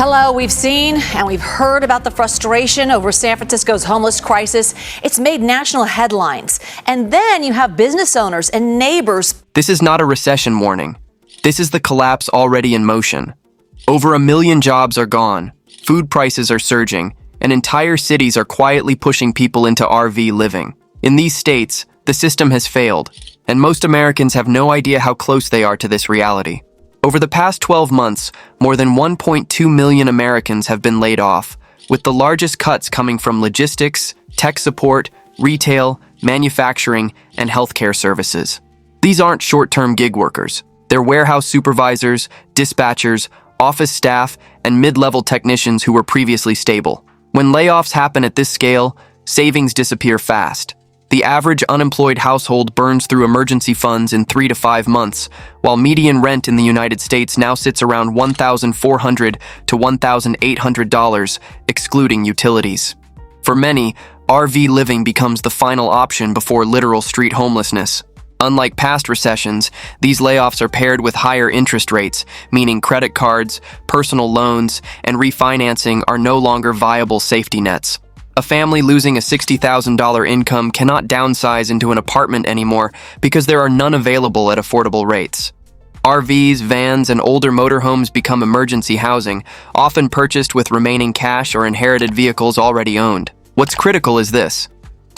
Hello, we've seen and we've heard about the frustration over San Francisco's homeless crisis. It's made national headlines. And then you have business owners and neighbors. This is not a recession warning. This is the collapse already in motion. Over 1 million jobs are gone, food prices are surging, and entire cities are quietly pushing people into RV living. In these states, the system has failed, and most Americans have no idea how close they are to this reality. Over the past 12 months, more than 1.2 million Americans have been laid off, with the largest cuts coming from logistics, tech support, retail, manufacturing, and healthcare services. These aren't short-term gig workers. They're warehouse supervisors, dispatchers, office staff, and mid-level technicians who were previously stable. When layoffs happen at this scale, savings disappear fast. The average unemployed household burns through emergency funds in 3 to 5 months, while median rent in the United States now sits around $1,400 to $1,800, excluding utilities. For many, RV living becomes the final option before literal street homelessness. Unlike past recessions, these layoffs are paired with higher interest rates, meaning credit cards, personal loans, and refinancing are no longer viable safety nets. A family losing a $60,000 income cannot downsize into an apartment anymore because there are none available at affordable rates. RVs, vans, and older motorhomes become emergency housing, often purchased with remaining cash or inherited vehicles already owned. What's critical is this: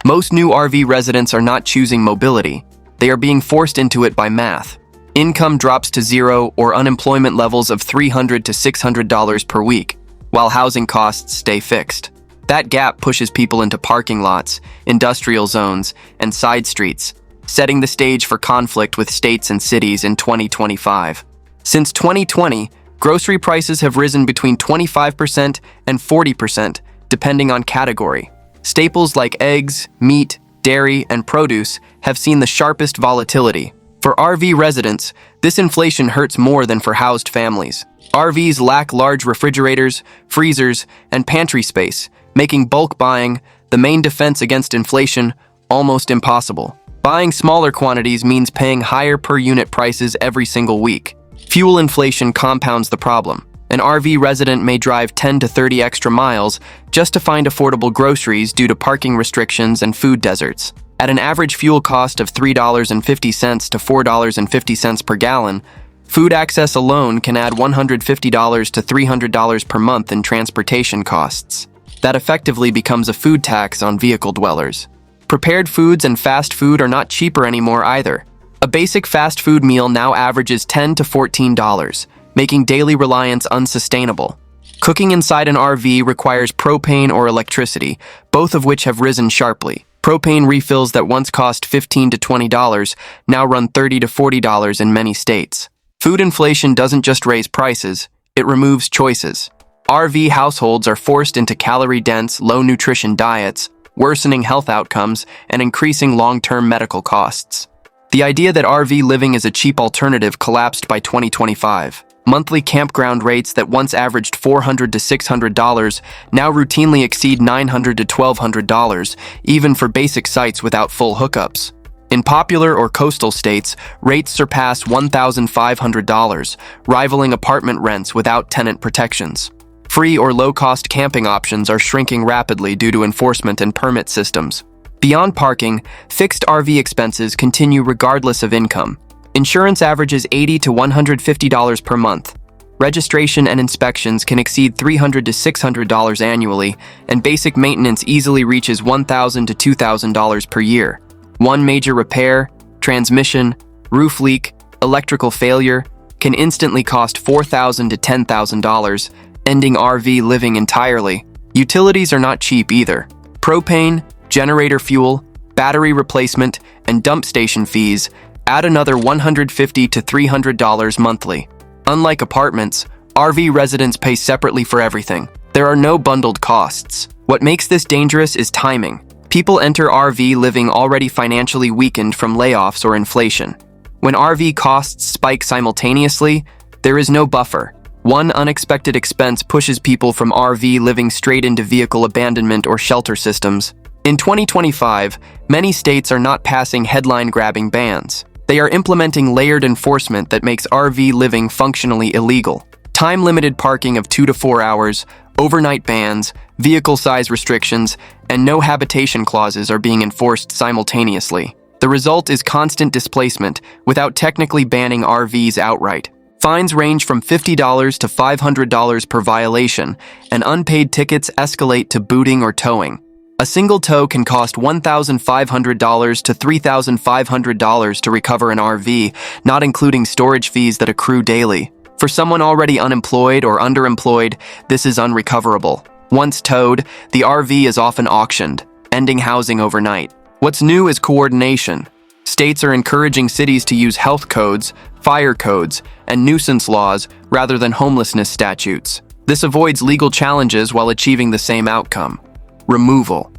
most new RV residents are not choosing mobility. They are being forced into it by math. Income drops to zero or unemployment levels of $300 to $600 per week, while housing costs stay fixed. That gap pushes people into parking lots, industrial zones, and side streets, setting the stage for conflict with states and cities in 2025. Since 2020, grocery prices have risen between 25% and 40%, depending on category. Staples like eggs, meat, dairy, and produce have seen the sharpest volatility. For RV residents, this inflation hurts more than for housed families. RVs lack large refrigerators, freezers, and pantry space, making bulk buying, the main defense against inflation, almost impossible. Buying smaller quantities means paying higher per-unit prices every single week. Fuel inflation compounds the problem. An RV resident may drive 10 to 30 extra miles just to find affordable groceries due to parking restrictions and food deserts. At an average fuel cost of $3.50 to $4.50 per gallon, food access alone can add $150 to $300 per month in transportation costs. That effectively becomes a food tax on vehicle dwellers. Prepared foods and fast food are not cheaper anymore either. A basic fast food meal now averages $10 to $14, making daily reliance unsustainable. Cooking inside an RV requires propane or electricity, both of which have risen sharply. Propane refills that once cost $15 to $20 now run $30 to $40 in many states. Food inflation doesn't just raise prices, it removes choices. RV households are forced into calorie-dense, low-nutrition diets, worsening health outcomes and increasing long-term medical costs. The idea that RV living is a cheap alternative collapsed by 2025. Monthly campground rates that once averaged $400 to $600 now routinely exceed $900 to $1,200, even for basic sites without full hookups. In popular or coastal states, rates surpass $1,500, rivaling apartment rents without tenant protections. Free or low-cost camping options are shrinking rapidly due to enforcement and permit systems. Beyond parking, fixed RV expenses continue regardless of income. Insurance averages $80 to $150 per month. Registration and inspections can exceed $300 to $600 annually, and basic maintenance easily reaches $1,000 to $2,000 per year. One major repair, transmission, roof leak, electrical failure can instantly cost $4,000 to $10,000, ending RV living entirely. Utilities are not cheap either. Propane, generator fuel, battery replacement, and dump station fees add another $150 to $300 monthly. Unlike apartments, RV residents pay separately for everything. There are no bundled costs. What makes this dangerous is timing. People enter RV living already financially weakened from layoffs or inflation. When RV costs spike simultaneously, there is no buffer. One unexpected expense pushes people from RV living straight into vehicle abandonment or shelter systems. In 2025, many states are not passing headline-grabbing bans. They are implementing layered enforcement that makes RV living functionally illegal. Time-limited parking of 2 to 4 hours, overnight bans, vehicle size restrictions, and no habitation clauses are being enforced simultaneously. The result is constant displacement without technically banning RVs outright. Fines range from $50 to $500 per violation, and unpaid tickets escalate to booting or towing. A single tow can cost $1,500 to $3,500 to recover an RV, not including storage fees that accrue daily. For someone already unemployed or underemployed, this is unrecoverable. Once towed, the RV is often auctioned, ending housing overnight. What's new is coordination. States are encouraging cities to use health codes, fire codes, and nuisance laws rather than homelessness statutes. This avoids legal challenges while achieving the same outcome: removal.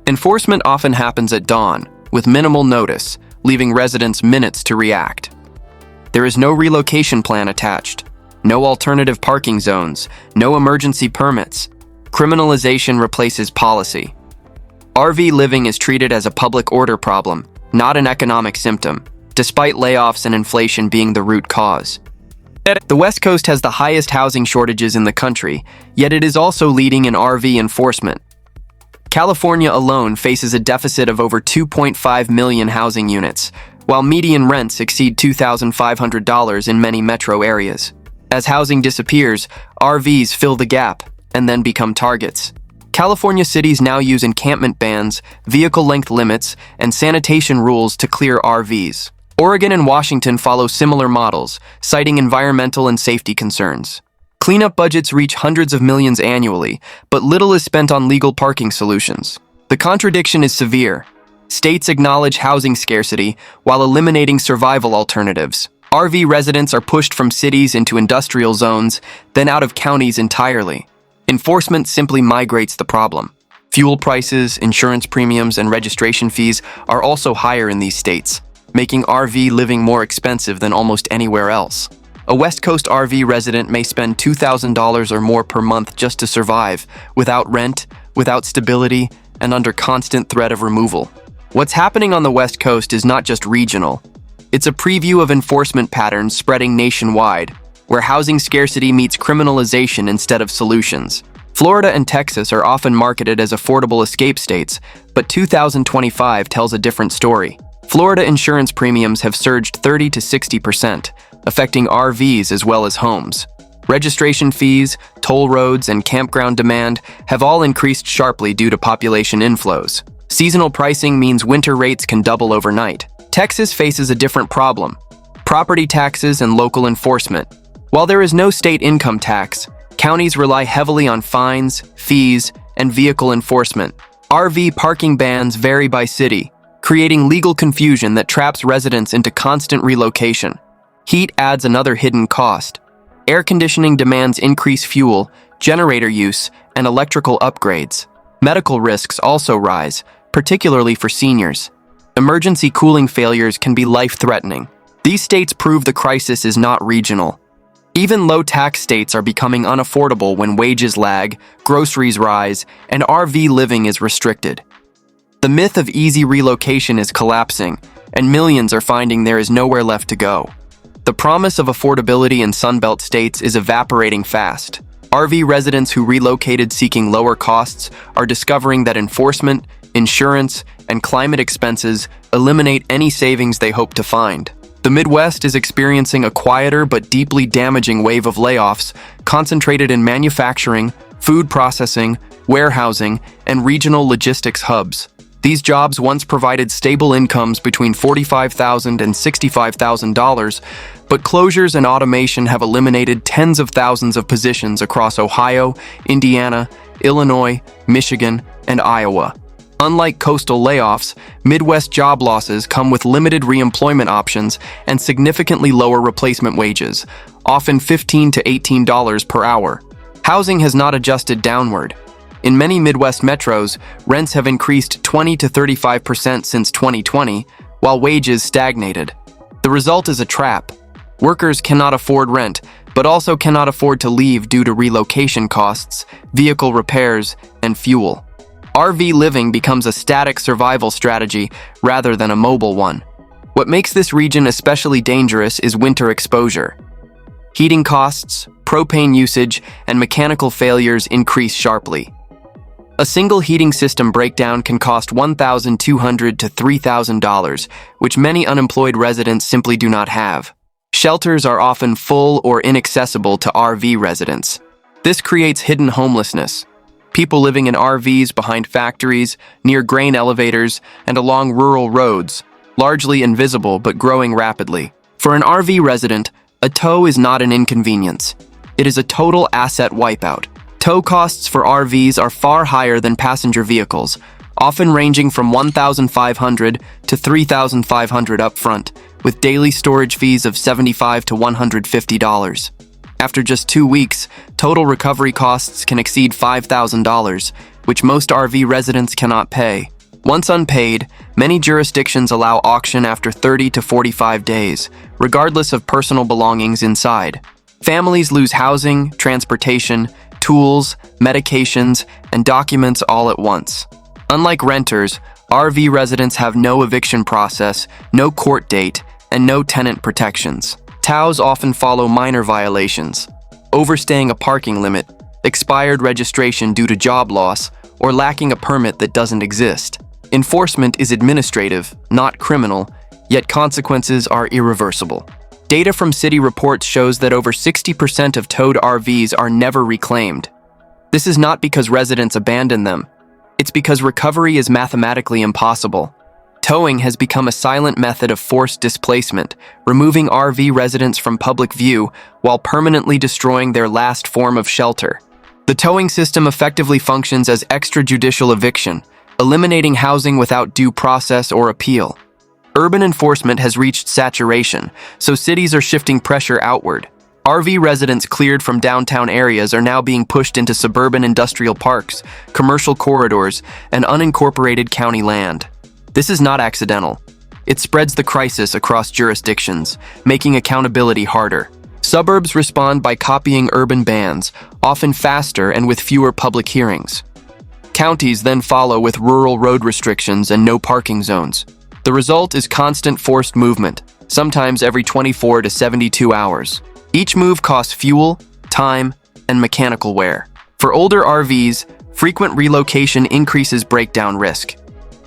Enforcement often happens at dawn, with minimal notice, leaving residents minutes to react. There is no relocation plan attached, no alternative parking zones, no emergency permits. Criminalization replaces policy. RV living is treated as a public order problem, not an economic symptom, despite layoffs and inflation being the root cause. The West Coast has the highest housing shortages in the country, yet it is also leading in RV enforcement. California alone faces a deficit of over 2.5 million housing units, while median rents exceed $2,500 in many metro areas. As housing disappears, RVs fill the gap and then become targets. California cities now use encampment bans, vehicle length limits, and sanitation rules to clear RVs. Oregon and Washington follow similar models, citing environmental and safety concerns. Cleanup budgets reach hundreds of millions annually, but little is spent on legal parking solutions. The contradiction is severe. States acknowledge housing scarcity while eliminating survival alternatives. RV residents are pushed from cities into industrial zones, then out of counties entirely. Enforcement simply migrates the problem. Fuel prices, insurance premiums, and registration fees are also higher in these states, making RV living more expensive than almost anywhere else. A West Coast RV resident may spend $2,000 or more per month just to survive, without rent, without stability, and under constant threat of removal. What's happening on the West Coast is not just regional. It's a preview of enforcement patterns spreading nationwide, where housing scarcity meets criminalization instead of solutions. Florida and Texas are often marketed as affordable escape states, but 2025 tells a different story. Florida insurance premiums have surged 30 to 60%, affecting RVs as well as homes. Registration fees, toll roads, and campground demand have all increased sharply due to population inflows. Seasonal pricing means winter rates can double overnight. Texas faces a different problem: property taxes and local enforcement. While there is no state income tax, counties rely heavily on fines, fees, and vehicle enforcement. RV parking bans vary by city, creating legal confusion that traps residents into constant relocation. Heat adds another hidden cost. Air conditioning demands increase fuel, generator use, and electrical upgrades. Medical risks also rise, particularly for seniors. Emergency cooling failures can be life-threatening. These states prove the crisis is not regional. Even low-tax states are becoming unaffordable when wages lag, groceries rise, and RV living is restricted. The myth of easy relocation is collapsing, and millions are finding there is nowhere left to go. The promise of affordability in Sunbelt states is evaporating fast. RV residents who relocated seeking lower costs are discovering that enforcement, insurance, and climate expenses eliminate any savings they hope to find. The Midwest is experiencing a quieter but deeply damaging wave of layoffs concentrated in manufacturing, food processing, warehousing, and regional logistics hubs. These jobs once provided stable incomes between $45,000 and $65,000, but closures and automation have eliminated tens of thousands of positions across Ohio, Indiana, Illinois, Michigan, and Iowa. Unlike coastal layoffs, Midwest job losses come with limited reemployment options and significantly lower replacement wages, often $15 to $18 per hour. Housing has not adjusted downward. In many Midwest metros, rents have increased 20 to 35% since 2020, while wages stagnated. The result is a trap. Workers cannot afford rent, but also cannot afford to leave due to relocation costs, vehicle repairs, and fuel. RV living becomes a static survival strategy rather than a mobile one. What makes this region especially dangerous is winter exposure. Heating costs, propane usage, and mechanical failures increase sharply. A single heating system breakdown can cost $1,200 to $3,000, which many unemployed residents simply do not have. Shelters are often full or inaccessible to RV residents. This creates hidden homelessness. People living in RVs behind factories, near grain elevators, and along rural roads, largely invisible but growing rapidly. For an RV resident, a tow is not an inconvenience. It is a total asset wipeout. Tow costs for RVs are far higher than passenger vehicles, often ranging from $1,500 to $3,500 upfront, with daily storage fees of $75 to $150. After just 2 weeks, total recovery costs can exceed $5,000, which most RV residents cannot pay. Once unpaid, many jurisdictions allow auction after 30 to 45 days, regardless of personal belongings inside. Families lose housing, transportation, tools, medications, and documents all at once. Unlike renters, RV residents have no eviction process, no court date, and no tenant protections. TOWs often follow minor violations: overstaying a parking limit, expired registration due to job loss, or lacking a permit that doesn't exist. Enforcement is administrative, not criminal, yet consequences are irreversible. Data from city reports shows that over 60% of towed RVs are never reclaimed. This is not because residents abandon them. It's because recovery is mathematically impossible. Towing has become a silent method of forced displacement, removing RV residents from public view while permanently destroying their last form of shelter. The towing system effectively functions as extrajudicial eviction, eliminating housing without due process or appeal. Urban enforcement has reached saturation, so cities are shifting pressure outward. RV residents cleared from downtown areas are now being pushed into suburban industrial parks, commercial corridors, and unincorporated county land. This is not accidental. It spreads the crisis across jurisdictions, making accountability harder. Suburbs respond by copying urban bans, often faster and with fewer public hearings. Counties then follow with rural road restrictions and no parking zones. The result is constant forced movement, sometimes every 24 to 72 hours. Each move costs fuel, time, and mechanical wear. For older RVs, frequent relocation increases breakdown risk.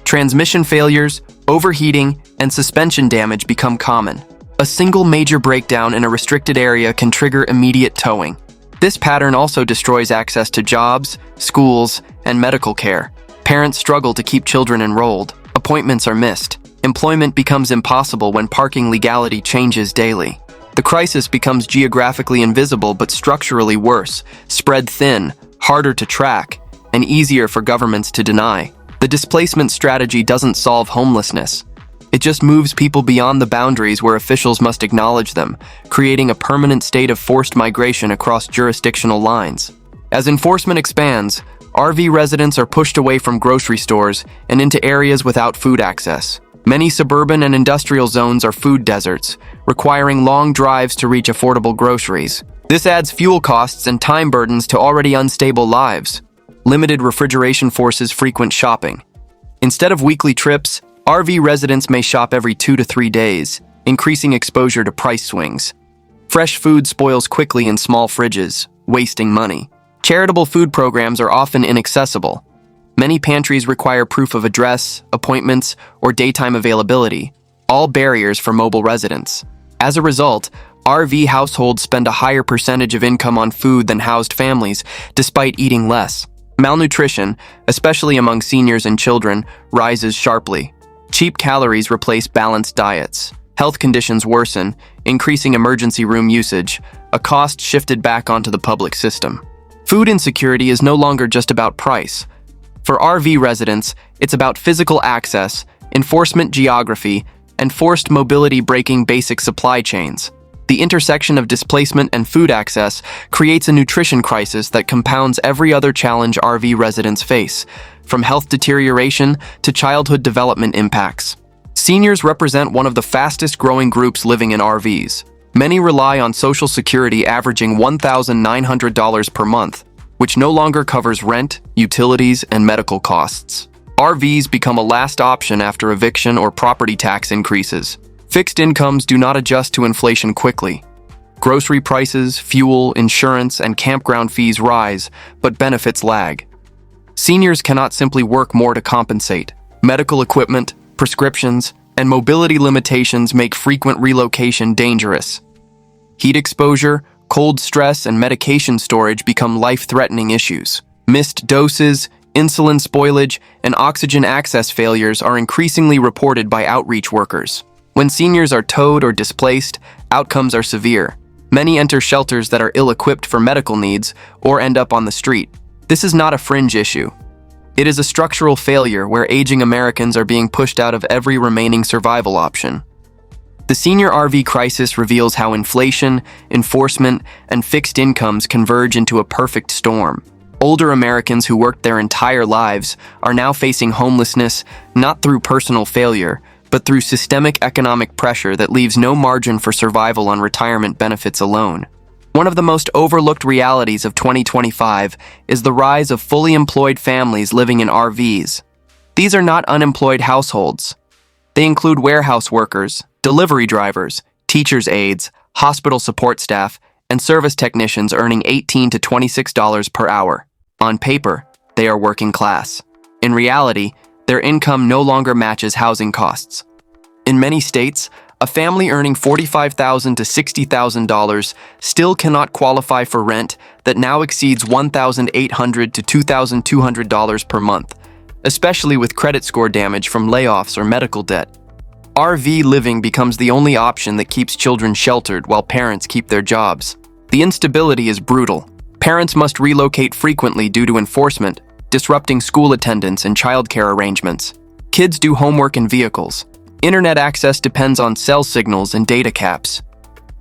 Transmission failures, overheating, and suspension damage become common. A single major breakdown in a restricted area can trigger immediate towing. This pattern also destroys access to jobs, schools, and medical care. Parents struggle to keep children enrolled. Appointments are missed. Employment becomes impossible when parking legality changes daily. The crisis becomes geographically invisible but structurally worse, spread thin, harder to track, and easier for governments to deny. The displacement strategy doesn't solve homelessness. It just moves people beyond the boundaries where officials must acknowledge them, creating a permanent state of forced migration across jurisdictional lines. As enforcement expands, RV residents are pushed away from grocery stores and into areas without food access. Many suburban and industrial zones are food deserts, requiring long drives to reach affordable groceries. This adds fuel costs and time burdens to already unstable lives. Limited refrigeration forces frequent shopping. Instead of weekly trips, RV residents may shop every 2 to 3 days, increasing exposure to price swings. Fresh food spoils quickly in small fridges, wasting money. Charitable food programs are often inaccessible. Many pantries require proof of address, appointments, or daytime availability, all barriers for mobile residents. As a result, RV households spend a higher percentage of income on food than housed families, despite eating less. Malnutrition, especially among seniors and children, rises sharply. Cheap calories replace balanced diets. Health conditions worsen, increasing emergency room usage, a cost shifted back onto the public system. Food insecurity is no longer just about price. For RV residents, it's about physical access, enforcement geography, and forced mobility breaking basic supply chains. The intersection of displacement and food access creates a nutrition crisis that compounds every other challenge RV residents face, from health deterioration to childhood development impacts. Seniors represent one of the fastest growing groups living in RVs. Many rely on Social Security averaging $1,900 per month, which no longer covers rent, utilities, and medical costs. RVs become a last option after eviction or property tax increases. Fixed incomes do not adjust to inflation quickly. Grocery prices, fuel, insurance, and campground fees rise, but benefits lag. Seniors cannot simply work more to compensate. Medical equipment, prescriptions, and mobility limitations make frequent relocation dangerous. Heat exposure, cold stress, and medication storage become life-threatening issues. Missed doses, insulin spoilage, and oxygen access failures are increasingly reported by outreach workers. When seniors are towed or displaced, outcomes are severe. Many enter shelters that are ill-equipped for medical needs or end up on the street. This is not a fringe issue. It is a structural failure where aging Americans are being pushed out of every remaining survival option. The senior RV crisis reveals how inflation, enforcement, and fixed incomes converge into a perfect storm. Older Americans who worked their entire lives are now facing homelessness not through personal failure, but through systemic economic pressure that leaves no margin for survival on retirement benefits alone. One of the most overlooked realities of 2025 is the rise of fully employed families living in RVs. These are not unemployed households. They include warehouse workers, delivery drivers, teachers' aides, hospital support staff, and service technicians earning $18 to $26 per hour. On paper, they are working class. In reality, their income no longer matches housing costs. In many states, a family earning $45,000 to $60,000 still cannot qualify for rent that now exceeds $1,800 to $2,200 per month, especially with credit score damage from layoffs or medical debt. RV living becomes the only option that keeps children sheltered while parents keep their jobs. The instability is brutal. Parents must relocate frequently due to enforcement, disrupting school attendance and childcare arrangements. Kids do homework in vehicles. Internet access depends on cell signals and data caps.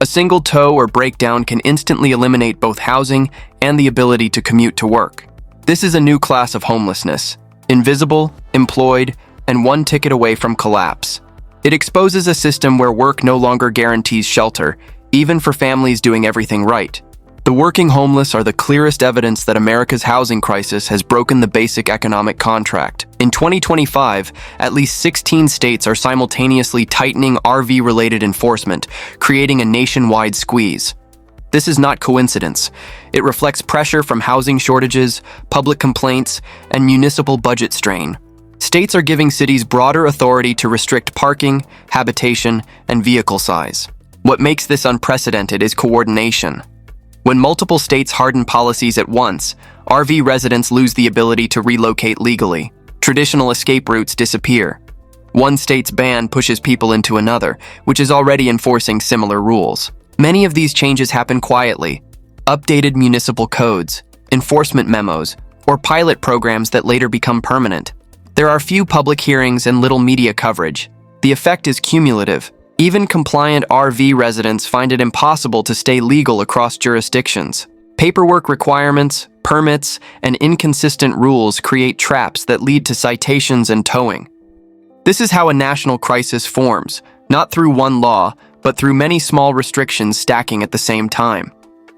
A single tow or breakdown can instantly eliminate both housing and the ability to commute to work. This is a new class of homelessness, invisible, employed, and one ticket away from collapse. It exposes a system where work no longer guarantees shelter, even for families doing everything right. The working homeless are the clearest evidence that America's housing crisis has broken the basic economic contract. In 2025, at least 16 states are simultaneously tightening RV-related enforcement, creating a nationwide squeeze. This is not coincidence. It reflects pressure from housing shortages, public complaints, and municipal budget strain. States are giving cities broader authority to restrict parking, habitation, and vehicle size. What makes this unprecedented is coordination. When multiple states harden policies at once, RV residents lose the ability to relocate legally. Traditional escape routes disappear. One state's ban pushes people into another, which is already enforcing similar rules. Many of these changes happen quietly. Updated municipal codes, enforcement memos, or pilot programs that later become permanent. There are few public hearings and little media coverage. The effect is cumulative. Even compliant RV residents find it impossible to stay legal across jurisdictions. Paperwork requirements, permits, and inconsistent rules create traps that lead to citations and towing. This is how a national crisis forms, not through one law, but through many small restrictions stacking at the same time.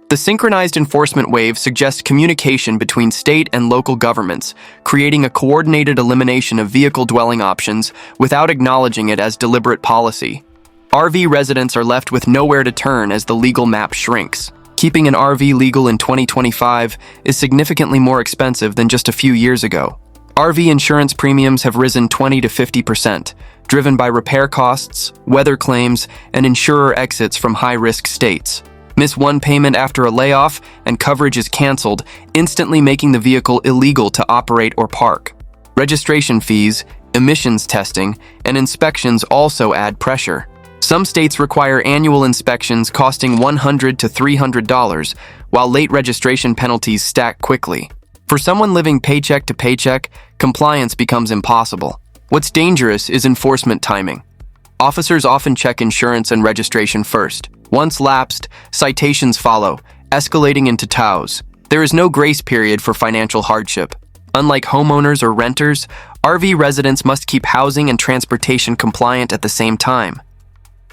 The synchronized enforcement wave suggests communication between state and local governments, creating a coordinated elimination of vehicle dwelling options without acknowledging it as deliberate policy. RV residents are left with nowhere to turn as the legal map shrinks. Keeping an RV legal in 2025 is significantly more expensive than just a few years ago. RV insurance premiums have risen 20 to 50%, driven by repair costs, weather claims, and insurer exits from high-risk states. Miss one payment after a layoff, and coverage is canceled, instantly making the vehicle illegal to operate or park. Registration fees, emissions testing, and inspections also add pressure. Some states require annual inspections costing $100 to $300, while late registration penalties stack quickly. For someone living paycheck to paycheck, compliance becomes impossible. What's dangerous is enforcement timing. Officers often check insurance and registration first. Once lapsed, citations follow, escalating into tows. There is no grace period for financial hardship. Unlike homeowners or renters, RV residents must keep housing and transportation compliant at the same time.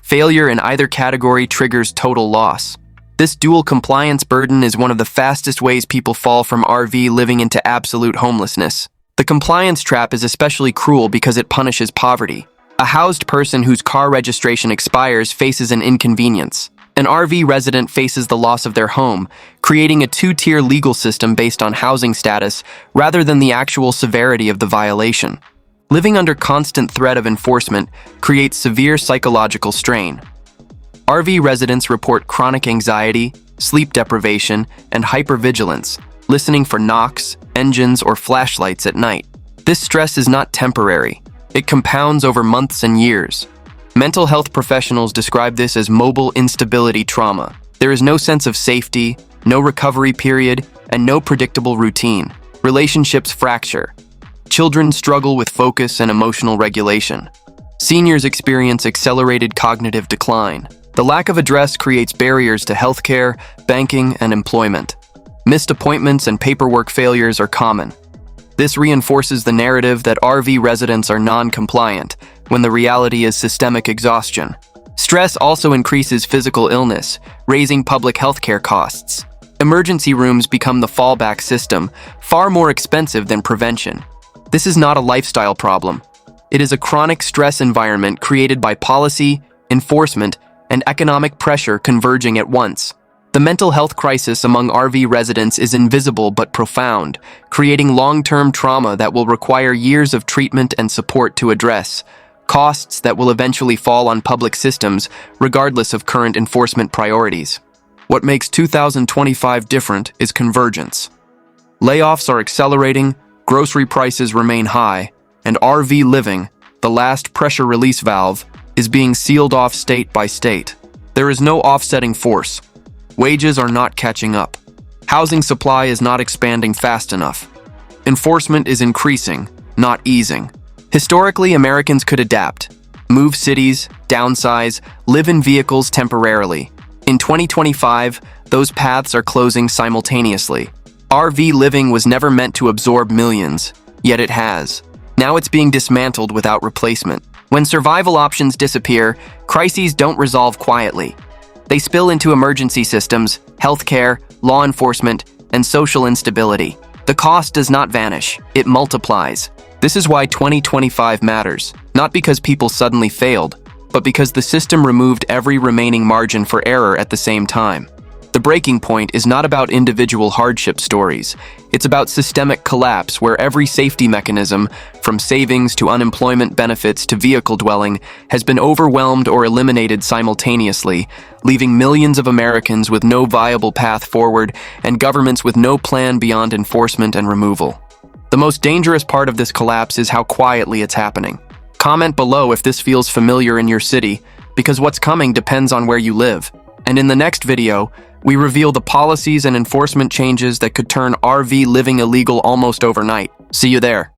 Failure in either category triggers total loss. This dual compliance burden is one of the fastest ways people fall from RV living into absolute homelessness. The compliance trap is especially cruel because it punishes poverty. A housed person whose car registration expires faces an inconvenience. An RV resident faces the loss of their home, creating a two-tier legal system based on housing status rather than the actual severity of the violation. Living under constant threat of enforcement creates severe psychological strain. RV residents report chronic anxiety, sleep deprivation, and hypervigilance, listening for knocks, engines, or flashlights at night. This stress is not temporary. It compounds over months and years. Mental health professionals describe this as mobile instability trauma. There is no sense of safety, no recovery period, and no predictable routine. Relationships fracture. Children struggle with focus and emotional regulation. Seniors experience accelerated cognitive decline. The lack of address creates barriers to healthcare, banking, and employment. Missed appointments and paperwork failures are common. This reinforces the narrative that RV residents are non-compliant, when the reality is systemic exhaustion. Stress also increases physical illness, raising public healthcare costs. Emergency rooms become the fallback system, far more expensive than prevention. This is not a lifestyle problem. It is a chronic stress environment created by policy, enforcement, and economic pressure converging at once. The mental health crisis among RV residents is invisible but profound, creating long-term trauma that will require years of treatment and support to address, costs that will eventually fall on public systems regardless of current enforcement priorities. What makes 2025 different is convergence. Layoffs are accelerating, grocery prices remain high, and RV living, the last pressure release valve, is being sealed off state by state. There is no offsetting force. Wages are not catching up. Housing supply is not expanding fast enough. Enforcement is increasing, not easing. Historically, Americans could adapt, move cities, downsize, live in vehicles temporarily. In 2025, those paths are closing simultaneously. RV living was never meant to absorb millions, yet it has. Now it's being dismantled without replacement. When survival options disappear, crises don't resolve quietly. They spill into emergency systems, healthcare, law enforcement, and social instability. The cost does not vanish, it multiplies. This is why 2025 matters, not because people suddenly failed, but because the system removed every remaining margin for error at the same time. The breaking point is not about individual hardship stories. It's about systemic collapse where every safety mechanism, from savings to unemployment benefits to vehicle dwelling, has been overwhelmed or eliminated simultaneously, leaving millions of Americans with no viable path forward and governments with no plan beyond enforcement and removal. The most dangerous part of this collapse is how quietly it's happening. Comment below if this feels familiar in your city, because what's coming depends on where you live. And in the next video, we reveal the policies and enforcement changes that could turn RV living illegal almost overnight. See you there.